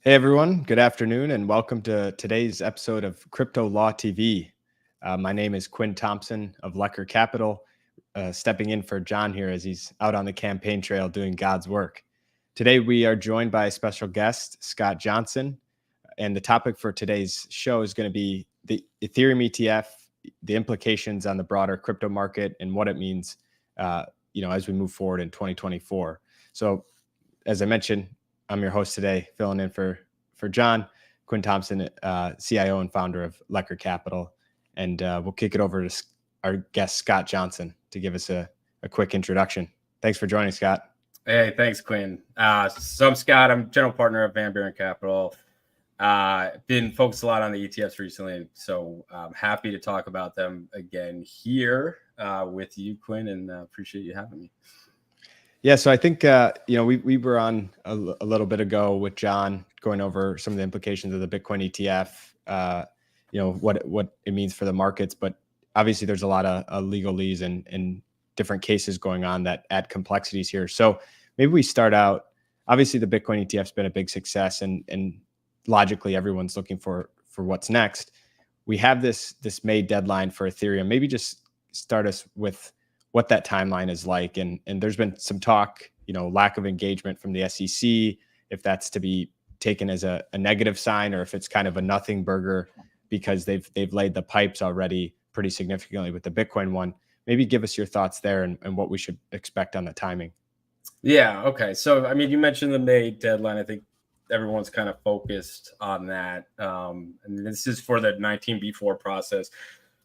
Hey everyone, good afternoon, and welcome to today's episode of Crypto Law TV. My name is Quinn Thompson of Lecker Capital, stepping in for John here as he's out on the campaign trail doing God's work. Today we are joined by a special guest, Scott Johnsson, and the topic for today's show is going to be the Ethereum ETF, the implications on the broader crypto market, and what it means, as we move forward in 2024. So, as I mentioned, I'm your host today, filling in for John, Quinn Thompson, CIO and founder of Lecker Capital. And we'll kick it over to our guest, Scott Johnsson, to give us a quick introduction. Thanks for joining, Scott. Hey, thanks, Quinn. So I'm Scott. I'm general partner of Van Buren Capital. Been focused a lot on the ETFs recently, so I'm happy to talk about them again here with you, Quinn, and appreciate you having me. Yeah, so I think we were on a little bit ago with John going over some of the implications of the Bitcoin ETF. What it means for the markets, but obviously there's a lot of legalese and different cases going on that add complexities here. So maybe we start out. Obviously, the Bitcoin ETF's been a big success, and logically everyone's looking for what's next. We have this May deadline for Ethereum. Maybe just start us with what that timeline is like. And there's been some talk, lack of engagement from the SEC, if that's to be taken as a negative sign, or if it's kind of a nothing burger because they've laid the pipes already pretty significantly with the Bitcoin one. Maybe give us your thoughts there and what we should expect on the timing. Yeah, okay. So, I mean, you mentioned the May deadline. I think everyone's kind of focused on that. And this is for the 19B4 process,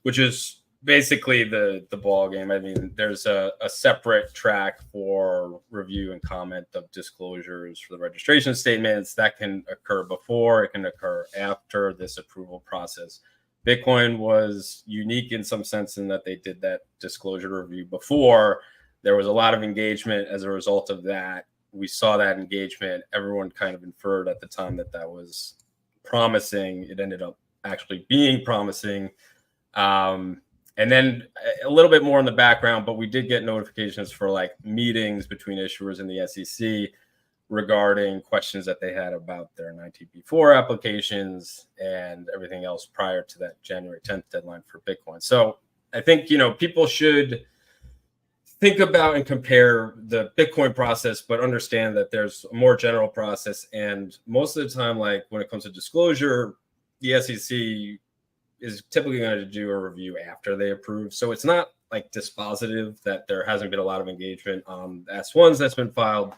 which is basically the ball game. I mean, there's a separate track for review and comment of disclosures for the registration statements that can occur before, it can occur after this approval process. Bitcoin was unique in some sense in that they did that disclosure review before. There was a lot of engagement as a result of that. We saw that engagement. Everyone kind of inferred at the time that was promising. It ended up actually being promising. And then a little bit more in the background, but we did get notifications for like meetings between issuers and the SEC regarding questions that they had about their 19B4 applications and everything else prior to that January 10th deadline for Bitcoin. So I think, people should think about and compare the Bitcoin process, but understand that there's a more general process. And most of the time, like when it comes to disclosure, the SEC is typically going to do a review after they approve. So it's not like dispositive that there hasn't been a lot of engagement on the S1s that's been filed.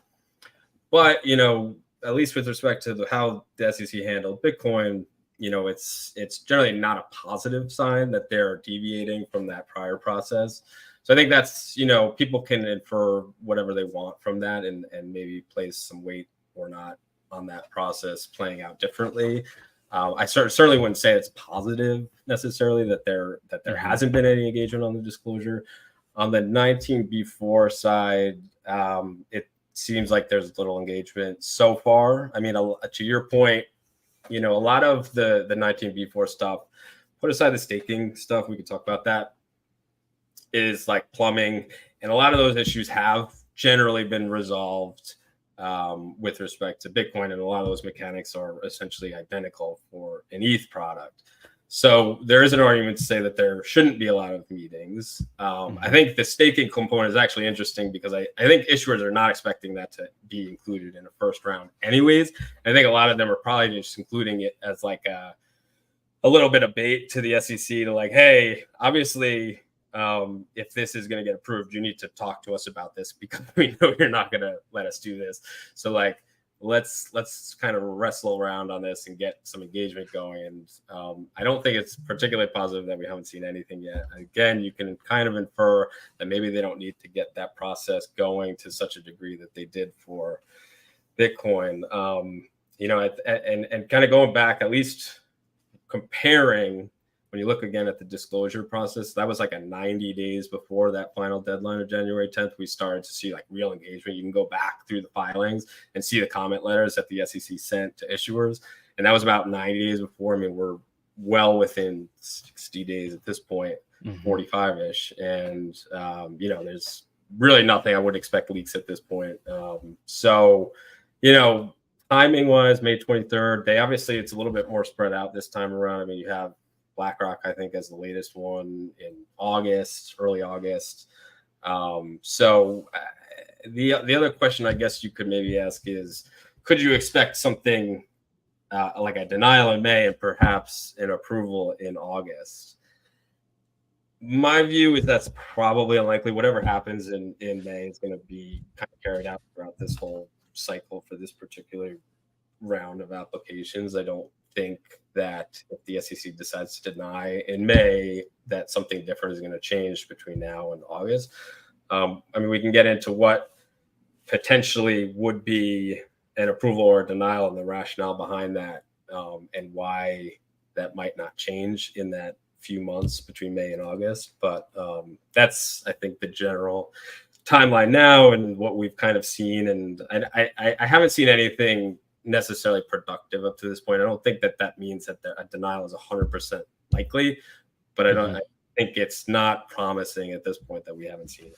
But, at least with respect to how the SEC handled Bitcoin, it's generally not a positive sign that they're deviating from that prior process. So I think that's, people can infer whatever they want from that and maybe place some weight or not on that process playing out differently. I certainly wouldn't say it's positive necessarily that there hasn't been any engagement on the disclosure. On the 19B4 side, it seems like there's little engagement so far. I mean, to your point, a lot of the 19B4 stuff, put aside the staking stuff, we could talk about that, is like plumbing. And a lot of those issues have generally been resolved with respect to Bitcoin, and a lot of those mechanics are essentially identical for an ETH product. So there is an argument to say that there shouldn't be a lot of meetings. I think the staking component is actually interesting because I think issuers are not expecting that to be included in a first round anyways. I think a lot of them are probably just including it as like a little bit of bait to the SEC to like, hey, obviously, if this is going to get approved, you need to talk to us about this because we know you're not going to let us do this. So like, let's kind of wrestle around on this and get some engagement going. And I don't think it's particularly positive that we haven't seen anything yet. Again, you can kind of infer that maybe they don't need to get that process going to such a degree that they did for Bitcoin. And kind of going back, at least comparing, when you look again at the disclosure process, that was like a 90 days before that final deadline of January 10th. We started to see like real engagement. You can go back through the filings and see the comment letters that the SEC sent to issuers. And that was about 90 days before. I mean, we're well within 60 days at this point, 45-ish. And, there's really nothing. I would expect leaks at this point. timing wise, May 23rd, they obviously, it's a little bit more spread out this time around. I mean, you have BlackRock, I think, as the latest one in August, early August. The other question I guess you could maybe ask is, could you expect something like a denial in May and perhaps an approval in August? My view is that's probably unlikely. Whatever happens in May is going to be kind of carried out throughout this whole cycle for this particular round of applications. I don't think that if the SEC decides to deny in May, that something different is going to change between now and August. I mean, we can get into what potentially would be an approval or a denial and the rationale behind that, and why that might not change in that few months between May and August. But that's, I think, the general timeline now and what we've kind of seen. And I haven't seen anything necessarily productive up to this point. I don't think that means that a denial is 100% likely, but I think it's not promising at this point that we haven't seen it.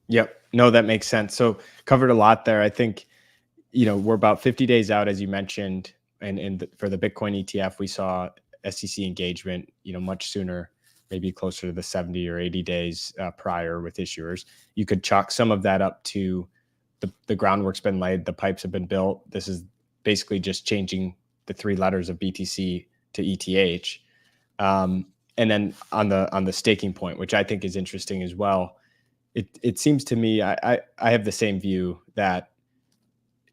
Yep. No, that makes sense. So covered a lot there. I think, we're about 50 days out, as you mentioned, and for the Bitcoin ETF, we saw SEC engagement, much sooner, maybe closer to the 70 or 80 days prior with issuers. You could chalk some of that up to the groundwork's been laid, the pipes have been built. This is basically just changing the 3 letters of BTC to ETH. And then on the staking point, which I think is interesting as well, it seems to me, I have the same view that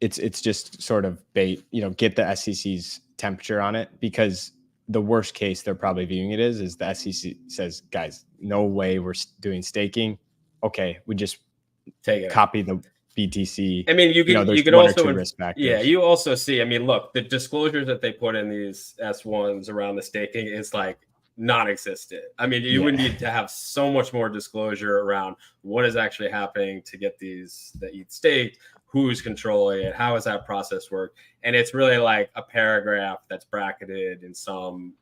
it's just sort of bait, get the SEC's temperature on it, because the worst case they're probably viewing it is the SEC says, guys, no way we're doing staking. Okay, we just copy the BTC. I mean, you can also risk factors. Yeah, you also see. I mean, look, the disclosures that they put in these S1s around the staking is like non-existent. I mean, you would need to have so much more disclosure around what is actually happening to get the ETH staked, who's controlling it, how does that process work, and it's really like a paragraph that's bracketed, and some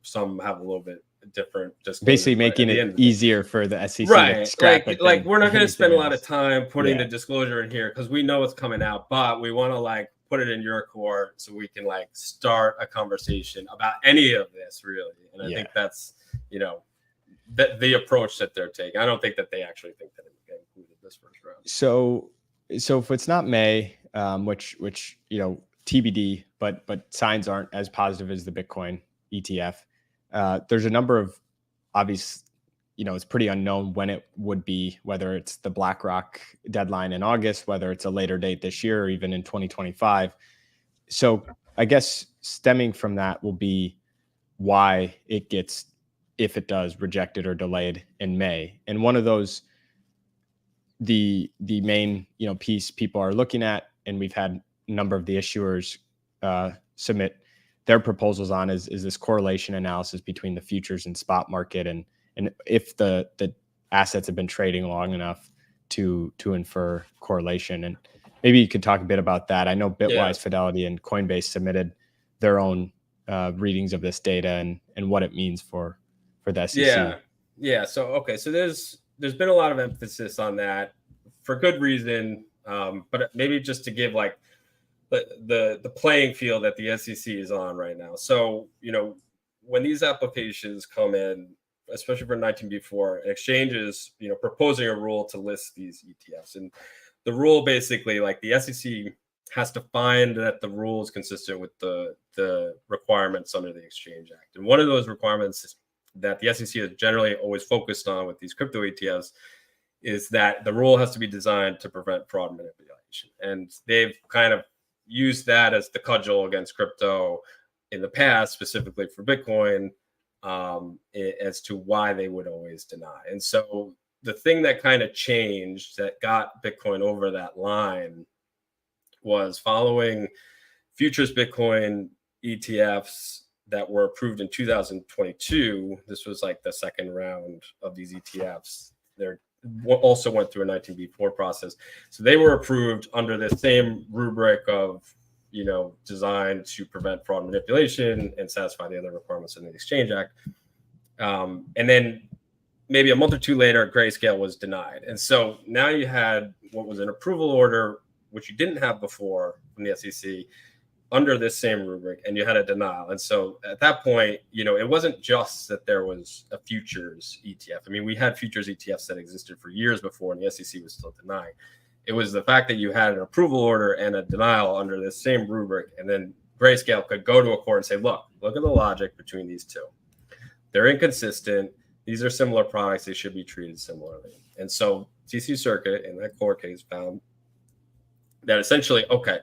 have a little bit different. Just basically making it easier for the SEC right to scrap it. Like we're not going to spend a lot of time putting the disclosure in here because we know what's coming out, but we want to like put it in your court so we can like start a conversation about any of this, really. And I think that's the approach that they're taking. I don't think that they actually think that it will get included this first round. So if it's not May, which TBD, but signs aren't as positive as the Bitcoin ETF. There's a number of obvious, it's pretty unknown when it would be, whether it's the BlackRock deadline in August, whether it's a later date this year, or even in 2025. So I guess stemming from that will be why it gets, if it does, rejected or delayed in May. And one of those, the main piece people are looking at, and we've had a number of the issuers submit their proposals on, is this correlation analysis between the futures and spot market, and if the assets have been trading long enough to infer correlation. And maybe you could talk a bit about that. I know Bitwise, Fidelity, and Coinbase submitted their own readings of this data and what it means for the SEC. So there's been a lot of emphasis on that for good reason, but maybe just to give like the playing field that the SEC is on right now. So when these applications come in, especially for 19B4, exchanges proposing a rule to list these ETFs, and the rule basically, like, the SEC has to find that the rule is consistent with the requirements under the Exchange Act. And one of those requirements that the SEC is generally always focused on with these crypto ETFs is that the rule has to be designed to prevent fraud and manipulation. And they've kind of used that as the cudgel against crypto in the past, specifically for Bitcoin, as to why they would always deny. And so the thing that kind of changed that got Bitcoin over that line was following futures Bitcoin ETFs that were approved in 2022. This was like the second round of these ETFs. They're also went through a 19B4 process. So they were approved under the same rubric of, designed to prevent fraud and manipulation and satisfy the other requirements in the Exchange Act. And then maybe a month or two later, Grayscale was denied. And so now you had what was an approval order, which you didn't have before from the SEC, under this same rubric and you had a denial. And so at that point, it wasn't just that there was a futures ETF. I mean, we had futures ETFs that existed for years before, and the SEC was still denying. It was the fact that you had an approval order and a denial under this same rubric, and then Grayscale could go to a court and say, look at the logic between these two. They're inconsistent. These are similar products. They should be treated similarly. And so DC Circuit in that court case found that essentially, okay,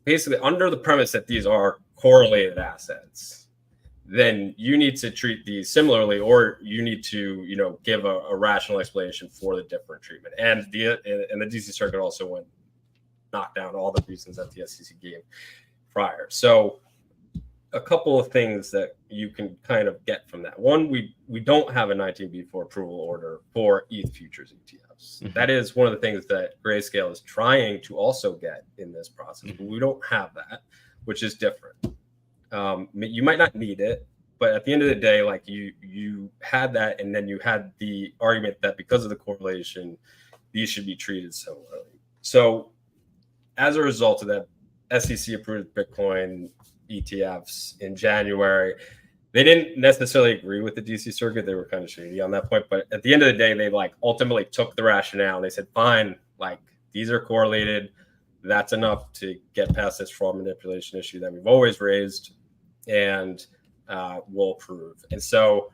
basically under the premise that these are correlated assets, then you need to treat these similarly, or you need to, give a rational explanation for the different treatment. And the DC Circuit also knocked down all the reasons that the SEC gave prior. So a couple of things that you can kind of get from that. One, we don't have a 19B4 approval order for ETH futures ETFs. Mm-hmm. That is one of the things that Grayscale is trying to also get in this process. Mm-hmm. But we don't have that, which is different. You might not need it, but at the end of the day, like you had that, and then you had the argument that because of the correlation, these should be treated similarly. So as a result of that, SEC approved Bitcoin ETFs in January. They didn't necessarily agree with the DC Circuit. They were kind of shady on that point. But at the end of the day, they ultimately took the rationale and they said, fine, these are correlated. That's enough to get past this fraud manipulation issue that we've always raised, and we'll approve. And so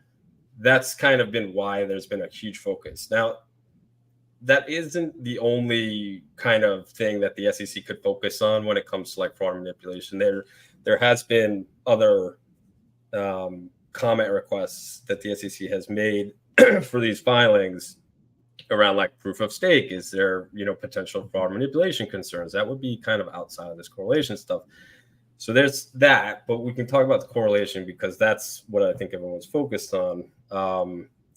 that's kind of been why there's been a huge focus. Now, that isn't the only kind of thing that the SEC could focus on when it comes to fraud manipulation. There has been other comment requests that the SEC has made for these filings around proof of stake. Is there, potential fraud manipulation concerns? That would be kind of outside of this correlation stuff. So there's that, but we can talk about the correlation because that's what I think everyone's focused on.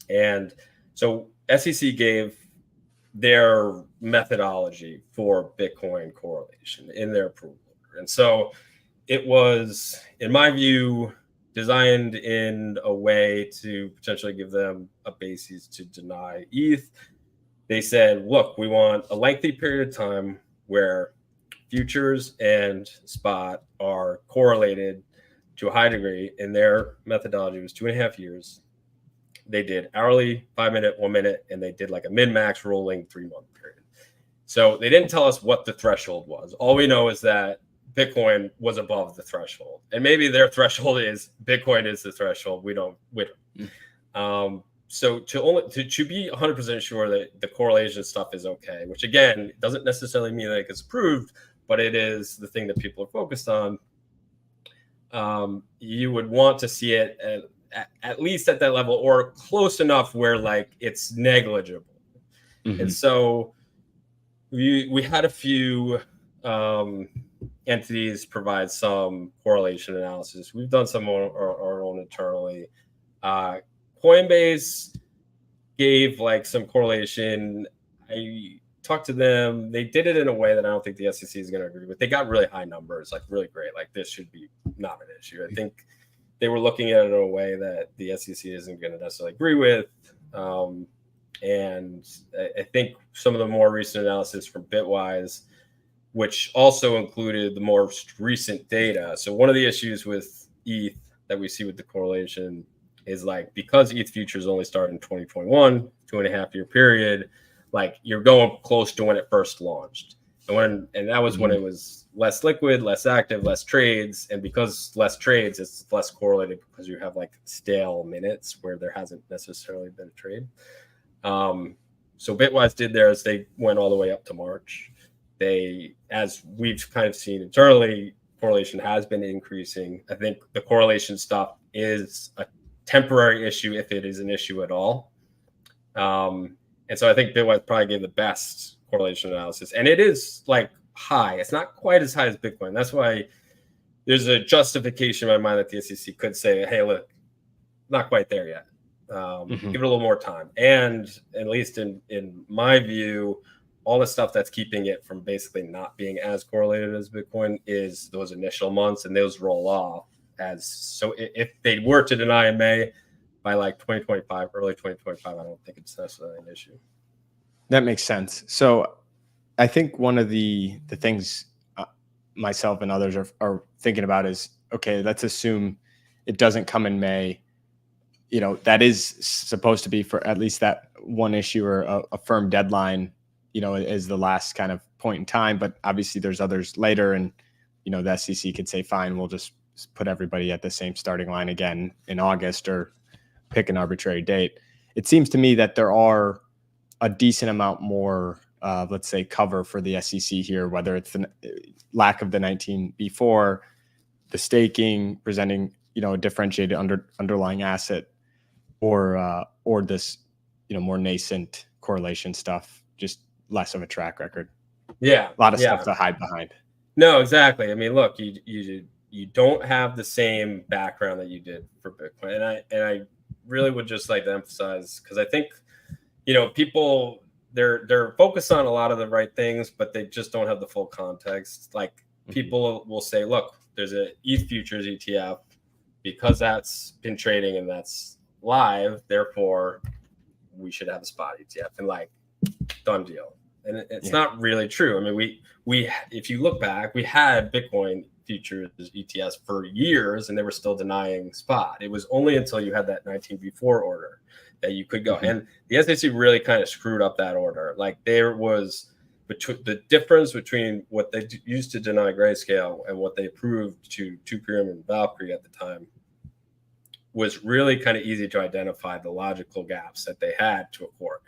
And so SEC gave their methodology for Bitcoin correlation in their approval order. And so it was, in my view, designed in a way to potentially give them a basis to deny ETH. They said, look, we want a lengthy period of time where futures and spot are correlated to a high degree. And their methodology was 2.5 years. They did hourly, 5 minute, 1 minute, and they did a min-max rolling 3-month period. So they didn't tell us what the threshold was. All we know is that Bitcoin was above the threshold, and maybe their threshold is Bitcoin is the threshold. We don't. So to be 100% sure that the correlation stuff is okay, which again doesn't necessarily mean that it gets approved, but it is the thing that people are focused on. You would want to see it at least at that level or close enough where it's negligible. Mm-hmm. And so we had a few entities provide some correlation analysis. We've done some on our own internally. Coinbase gave some correlation. I talked to them. They did it in a way that I don't think the SEC is going to agree with. They got really high numbers, really great. This should be not an issue. I think they were looking at it in a way that the SEC isn't going to necessarily agree with. And I think some of the more recent analysis from Bitwise, which also included the more recent data. So one of the issues with ETH that we see with the correlation is because ETH futures only started in 2021, 2.5-year period, you're going close to when it first launched. And that was when it was less liquid, less active, less trades. And because less trades, it's less correlated because you have stale minutes where there hasn't necessarily been a trade. So Bitwise did theirs. They went all the way up to March. As we've kind of seen internally, correlation has been increasing. I think the correlation stuff is a temporary issue if it is an issue at all. And so I think Bitwise probably gave the best correlation analysis. And it is high. It's not quite as high as Bitcoin. That's why there's a justification in my mind that the SEC could say, hey, look, not quite there yet. Give it a little more time. And at least in my view, all the stuff that's keeping it from basically not being as correlated as Bitcoin is those initial months, and those roll off if they were to deny in May, by 2025, early 2025, I don't think it's necessarily an issue. That makes sense. So I think one of the things myself and others are thinking about is, okay, let's assume it doesn't come in May. That is supposed to be for at least that one issue or a firm deadline, is the last kind of point in time. But obviously there's others later, and, the SEC could say, fine, we'll just put everybody at the same starting line again in August or pick an arbitrary date. It seems to me that there are a decent amount more, let's say, cover for the SEC here, whether it's the lack of the 19B4, the staking, presenting, a differentiated underlying asset, or this, more nascent correlation stuff, just less of a track record. Yeah, a lot of stuff to hide behind. No, exactly. I mean, look, you don't have the same background that you did for Bitcoin, and I really would just like to emphasize, because I think, people they're focused on a lot of the right things, but they just don't have the full context. Like, people will say, look, there's a ETH futures ETF because that's been trading and that's live, therefore we should have a spot ETF, and like, done deal. And it's not really true. I mean, we if you look back, we had Bitcoin futures ETFs for years, and they were still denying spot. It was only until you had that 19B4 order that you could go. And the SEC really kind of screwed up that order. Like, there was the difference between what they used to deny Grayscale and what they approved to Ethereum and Valkyrie at the time was really kind of easy to identify the logical gaps that they had to a court.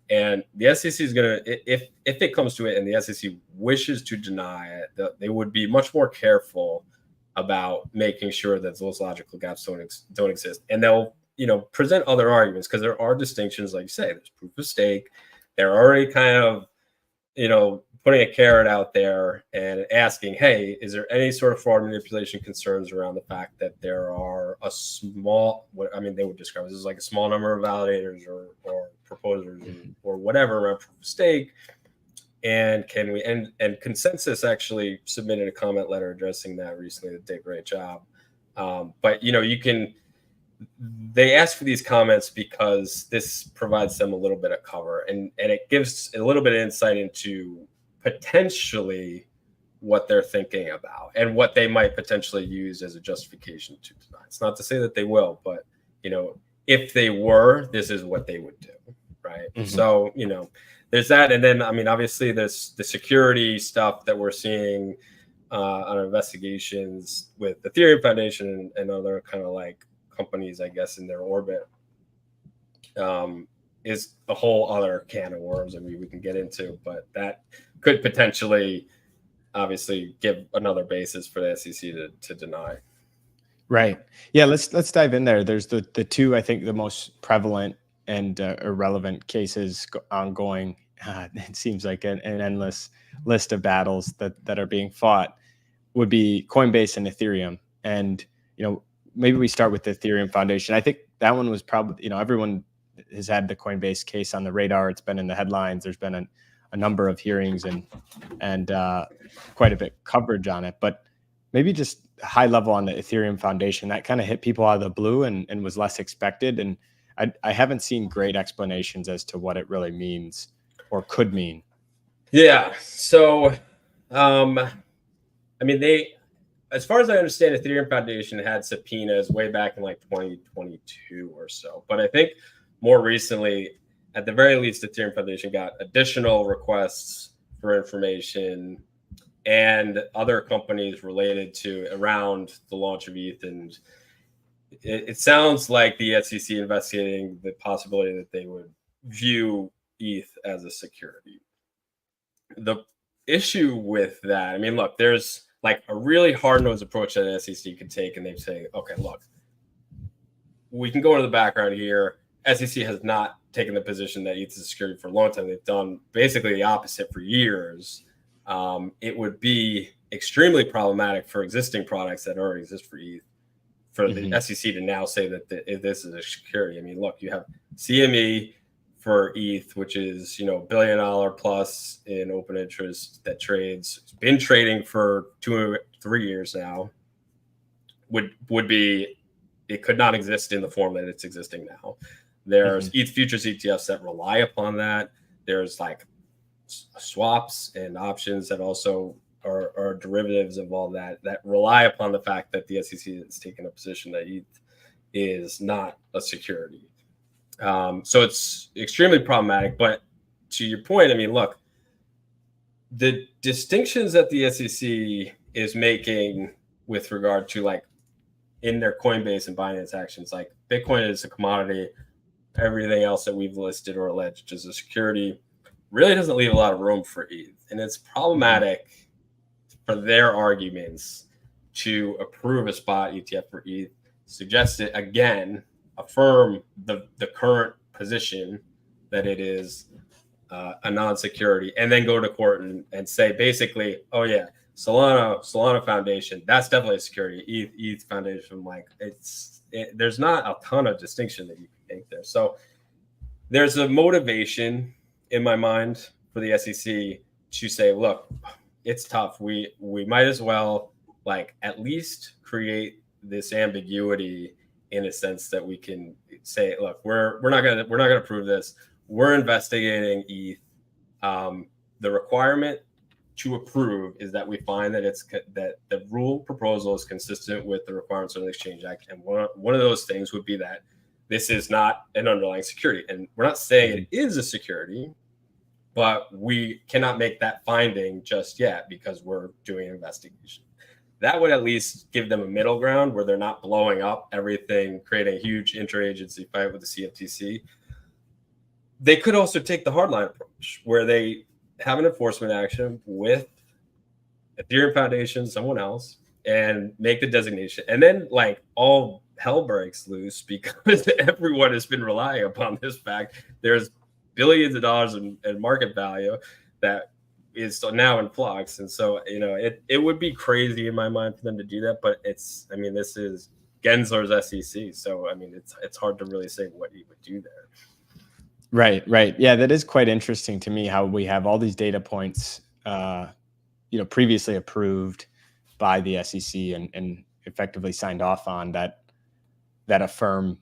And the SEC is going to, if it comes to it and the SEC wishes to deny it, they would be much more careful about making sure that those logical gaps don't exist. And they'll, present other arguments, because there are distinctions, like you say, there's proof of stake. They're already kind of, putting a carrot out there and asking, hey, is there any sort of fraud manipulation concerns around the fact that there are a small, they would describe this as like a small number of validators or proposers or whatever around proof of stake. And can we, and Consensus actually submitted a comment letter addressing that recently. They did a great job. But, they asked for these comments because this provides them a little bit of cover, and it gives a little bit of insight into potentially what they're thinking about and what they might potentially use as a justification to deny. It's not to say that they will, but, if they were, this is what they would do, right? So, there's that. And then, obviously there's the security stuff that we're seeing on investigations with the Ethereum Foundation and other kind of like companies, I guess, in their orbit, is a whole other can of worms. We can get into, but that could potentially, obviously, give another basis for the SEC to deny. Right. Yeah. Let's dive in there. There's the two, I think, the most prevalent and irrelevant cases ongoing. It seems like an endless list of battles that are being fought would be Coinbase and Ethereum. And, maybe we start with the Ethereum Foundation. I think that one was probably, everyone has had the Coinbase case on the radar. It's been in the headlines. There's been a number of hearings and quite a bit coverage on it. But maybe just high level on the Ethereum Foundation, that kind of hit people out of the blue and was less expected. And I haven't seen great explanations as to what it really means or could mean. Yeah. So, as far as I understand, Ethereum Foundation had subpoenas way back in like 2022 or so. But I think more recently, at the very least, Ethereum Foundation got additional requests for information and other companies related to around the launch of ETH. And it sounds like the SEC investigating the possibility that they would view ETH as a security. The issue with that, look, there's like a really hard-nosed approach that the SEC could take, and they'd say, okay, look, we can go into the background here. SEC has not taken the position that ETH is a security for a long time. They've done basically the opposite for years. It would be extremely problematic for existing products that already exist for ETH, for the SEC to now say that this is a security. Look, you have CME for ETH, which is, $1 billion plus in open interest that trades. It's been trading for 2 or 3 years now. Would be, it could not exist in the form that it's existing now. There's ETH futures ETFs that rely upon that. There's like swaps and options that also are derivatives of all that rely upon the fact that the SEC has taken a position that ETH is not a security. So it's extremely problematic. But to your point, I mean, look, the distinctions that the SEC is making with regard to like in their Coinbase and Binance actions, like Bitcoin is a commodity, everything else that we've listed or alleged as a security really doesn't leave a lot of room for ETH. And it's problematic for their arguments to approve a spot ETF for ETH, suggest it again, affirm the current position that it is a non-security, and then go to court and say basically, oh yeah, Solana Foundation, that's definitely a security. ETH Foundation, like there's not a ton of distinction that you can make there. So there's a motivation in my mind for the SEC to say, look, it's tough. We might as well like at least create this ambiguity in a sense that we can say, look, we're not gonna prove this. We're investigating ETH. The requirement to approve is that we find that that the rule proposal is consistent with the requirements of the Exchange Act, and one of those things would be that this is not an underlying security. And we're not saying it is a security, but we cannot make that finding just yet because we're doing an investigation. That would at least give them a middle ground where they're not blowing up everything, creating a huge interagency fight with the CFTC. They could also take the hardline approach where they have an enforcement action with Ethereum Foundation, someone else, and make the designation. And then like all hell breaks loose because everyone has been relying upon this fact. There's billions of dollars in market value that is now in flux. And so, you know, it would be crazy in my mind for them to do that. But this is Gensler's SEC. So, I mean, it's hard to really say what he would do there. Right. Yeah, that is quite interesting to me how we have all these data points, previously approved by the SEC and effectively signed off on that affirm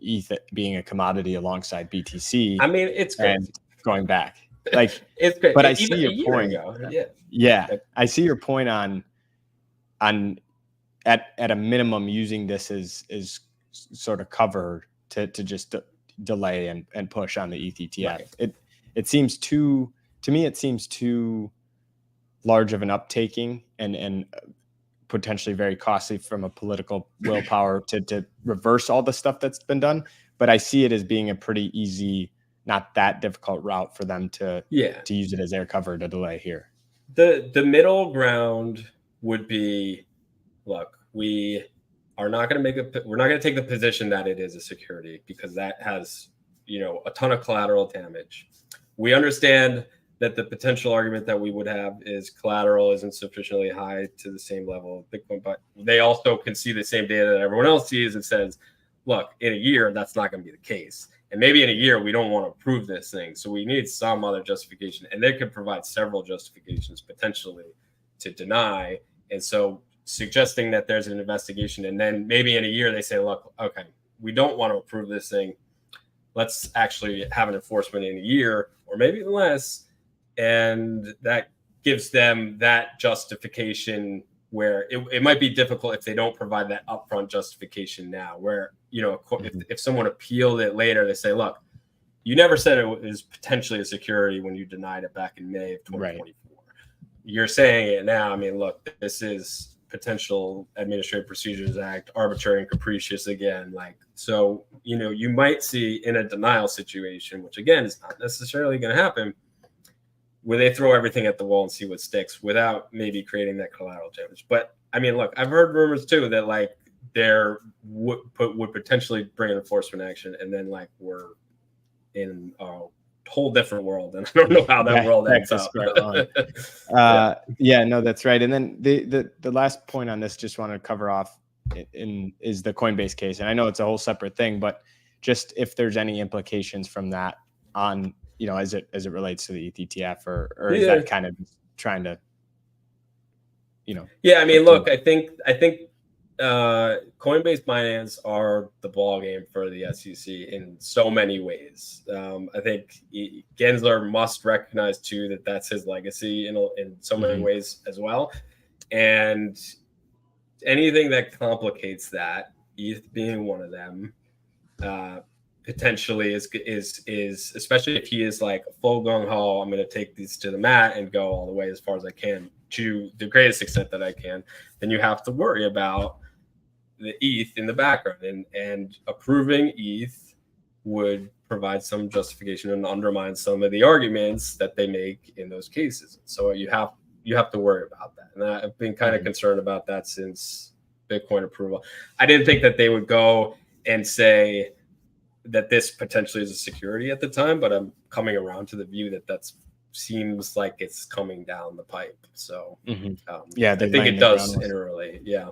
ETH being a commodity alongside BTC. I mean, it's crazy. And going back, like it's crazy. But I see your point. Yeah, I see your point on at a minimum using this as sort of cover to just delay and push on the ETH ETF. Right. It seems to me it seems too large of an uptaking and potentially very costly from a political willpower to reverse all the stuff that's been done. But I see it as being a pretty easy, not that difficult route for them to use it as air cover to delay here. The middle ground would be, look, we're not going to take the position that it is a security because that has, a ton of collateral damage. We understand that the potential argument that we would have is collateral isn't sufficiently high to the same level of Bitcoin, but they also can see the same data that everyone else sees and says, look, in a year, that's not going to be the case. And maybe in a year, we don't want to approve this thing. So we need some other justification. And they could provide several justifications potentially to deny. And so suggesting that there's an investigation and then maybe in a year they say, look, okay, we don't want to approve this thing. Let's actually have an enforcement in a year or maybe even less. And that gives them that justification where it might be difficult if they don't provide that upfront justification now, where, if someone appealed it later, they say, look, you never said it was potentially a security when you denied it back in May of 2024. Right. You're saying it now. I mean, look, this is potential Administrative Procedures Act, arbitrary and capricious again. So, you might see in a denial situation, which again is not necessarily going to happen, where they throw everything at the wall and see what sticks without maybe creating that collateral damage. But I mean, look, I've heard rumors too that there would potentially bring an enforcement action, and then we're in a whole different world, and I don't know how that world ends up. No, that's right. And then the last point on this, just want to cover off is the Coinbase case, and I know it's a whole separate thing, but just if there's any implications from that on, as it relates to the ETH ETF, or is that kind of trying to, Yeah, I mean, look, I think Coinbase Binance are the ball game for the SEC in so many ways. I think Gensler must recognize too that that's his legacy in so many ways as well. And anything that complicates that, ETH being one of them, potentially is especially if he is like full gung ho, I'm going to take these to the mat and go all the way as far as I can to the greatest extent that I can, then you have to worry about the ETH in the background, and approving ETH would provide some justification and undermine some of the arguments that they make in those cases. So you have to worry about that. And I've been kind of concerned about that since Bitcoin approval. I didn't think that they would go and say that this potentially is a security at the time, but I'm coming around to the view that that's seems like it's coming down the pipe. So yeah, I think it does interrelate. Yeah.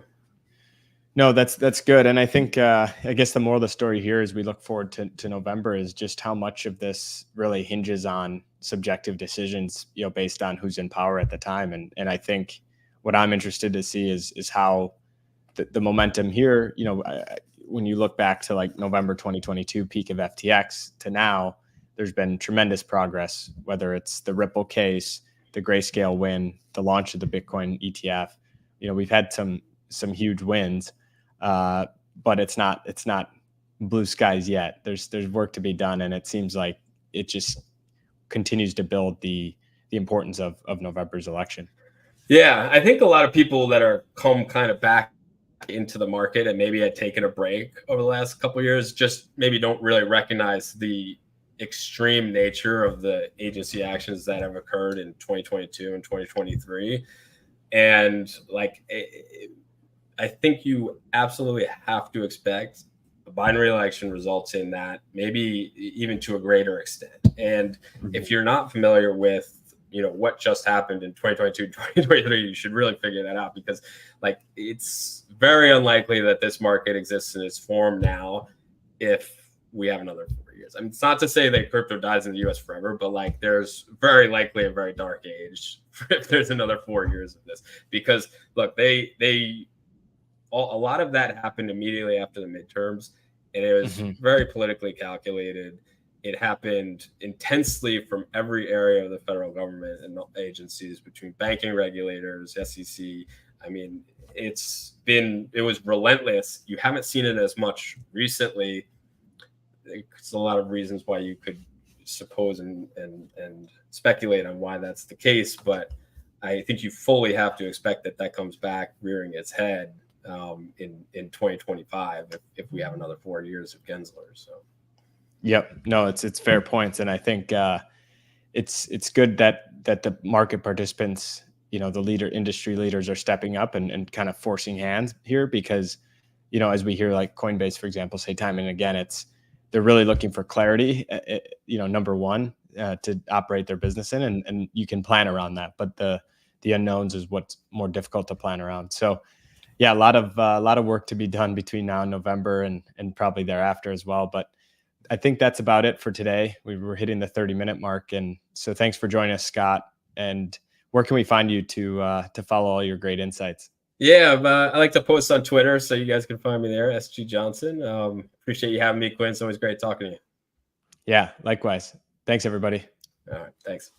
No, that's good. And I think, I guess the moral of the story here as we look forward to November is just how much of this really hinges on subjective decisions, based on who's in power at the time. And I think what I'm interested to see is how the momentum here, when you look back to like November 2022 peak of FTX to now, there's been tremendous progress, whether it's the Ripple case, the Grayscale win, the launch of the Bitcoin ETF. We've had some huge wins. But it's not blue skies yet. There's work to be done, and it seems like it just continues to build the importance of November's election. Yeah, I think a lot of people that are come kind of back into the market and maybe had taken a break over the last couple of years just maybe don't really recognize the extreme nature of the agency actions that have occurred in 2022 and 2023, and like. I think you absolutely have to expect a binary election results in that, maybe even to a greater extent. And if you're not familiar with, what just happened in 2022, 2023, you should really figure that out, because like it's very unlikely that this market exists in its form now if we have another 4 years. I mean, it's not to say that crypto dies in the US forever, but like there's very likely a very dark age if there's another 4 years of this, because look, a lot of that happened immediately after the midterms, and it was very politically calculated. It happened intensely from every area of the federal government and agencies, between banking regulators, SEC. I mean, it was relentless. You haven't seen it as much recently. There's a lot of reasons why you could suppose and speculate on why that's the case, but I think you fully have to expect that comes back rearing its head in 2025 if we have another 4 years of Gensler. So, yep, no, it's fair points, and I think it's good that the market participants, the industry leaders, are stepping up and kind of forcing hands here, because as we hear like Coinbase, for example, say time and again, they're really looking for clarity. Number one, to operate their business in, and you can plan around that, but the unknowns is what's more difficult to plan around. So. Yeah, a lot of work to be done between now and November, and probably thereafter as well. But I think that's about it for today. We were hitting the 30-minute mark, and so thanks for joining us, Scott. And where can we find you to follow all your great insights? Yeah, I like to post on Twitter, so you guys can find me there, SG Johnsson. Appreciate you having me, Quinn. It's always great talking to you. Yeah, likewise. Thanks, everybody. All right, thanks.